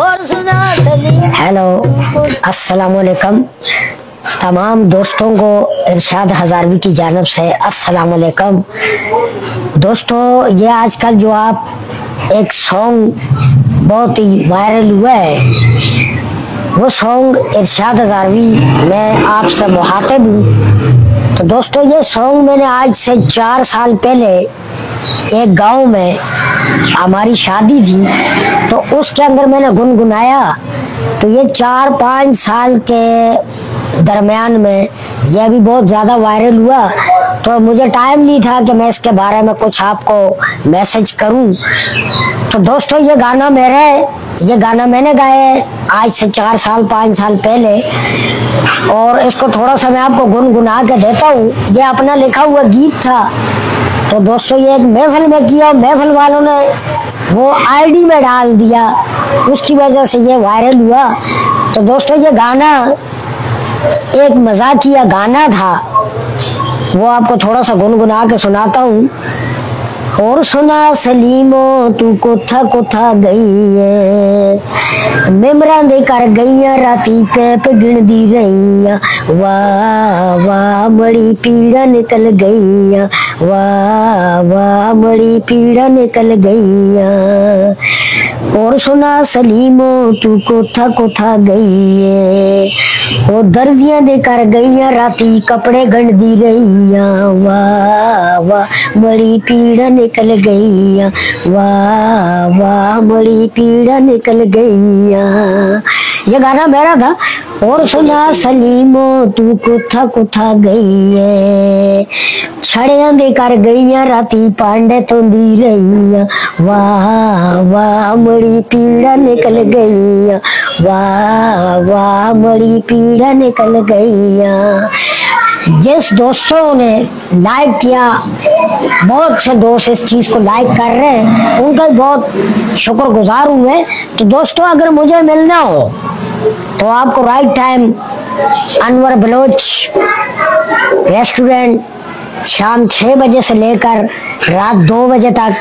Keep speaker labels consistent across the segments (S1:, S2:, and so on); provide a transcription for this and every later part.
S1: Hello, अस्सलाम वालेकुम। तमाम दोस्तों को इरशाद हजारवी की जानिब से अस्सलाम वालेकुम। दोस्तों, ये आजकल जो आप एक सॉन्ग बहुत ही वायरल हुआ है, वो सॉन्ग इरशाद हजारवी मैं आपसे मुखातिब हूँ। तो दोस्तों, ये सॉन्ग मैंने आज से 4 साल पहले एक गांव में हमारी शादी थी, तो उसके अंदर मैंने गुनगुनाया। तो ये 4-5 साल के दरमियान में यह भी बहुत ज़्यादा वायरल हुआ, तो मुझे टाइम नहीं था कि मैं इसके बारे में कुछ आपको मैसेज करूं। तो दोस्तों, ये गाना मैंने गाया है आज से 4 साल 5 साल पहले, और इसको थोड़ा सा मैं आपको गुनगुना के देता हूँ। ये अपना लिखा हुआ गीत था। तो दोस्तों, ये एक महफिल में किया, महफिल वालों ने वो आईडी में डाल दिया, उसकी वजह से ये वायरल हुआ। तो दोस्तों, ये गाना एक मजाकिया गाना था, वो आपको थोड़ा सा गुनगुना के सुनाता हूँ। और सुना सलीमो तू कोथा कोथा गई है, मेमरा दे कर गईया राती पे गिन दी रही, वाह वाह बड़ी पीड़ा निकल गई, वाह वाह बड़ी पीड़ा निकल गई। और सुना सलीमो तू कोथा कोथा गई है, वो दर्जियां दे कर गईया राती कपड़े गंढ दी रही, वाह वाह बड़ी पीड़ा निकल गई, वाह वाह बड़ी पीड़ा निकल गई। ये गाना मेरा था। और सुना सलीमो तू कोथा कोथा गई है, छड़ियां दे कर गईया राती पांडे तो दी रही, वाह वाह बड़ी पीड़ा निकल गई, वाह वाह बड़ी पीड़ा निकल गई। जिस दोस्तों ने लाइक किया, बहुत से दोस्त इस चीज को लाइक कर रहे हैं, उनका बहुत शुक्रगुजार हूँ मैं। तो दोस्तों, अगर मुझे मिलना हो तो आपको right time Anwar Baloch restaurant, शाम 6 बजे से लेकर रात 2 बजे तक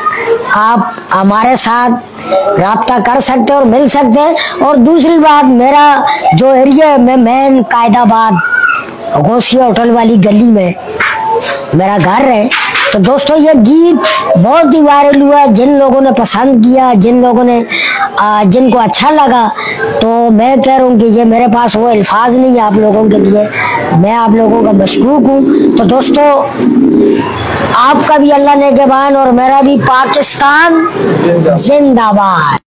S1: आप हमारे साथ राब्ता कर सकते हैं और मिल सकते हैं। और दूसरी बात, मेरा जो एरिया में मेन कायदाबाद गोसिया होटल वाली गली में मेरा घर है। तो दोस्तों, ये गीत बहुत ही वायरल हुआ। जिन लोगों ने पसंद किया, जिन लोगों ने जिनको अच्छा लगा, तो मैं कह रहा हूँ कि ये मेरे पास वो अल्फाज नहीं है आप लोगों के लिए। मैं आप लोगों का मशकूक हूँ। तो दोस्तों, आपका भी अल्लाह नेगहबान और मेरा भी पाकिस्तान जिंदाबाद।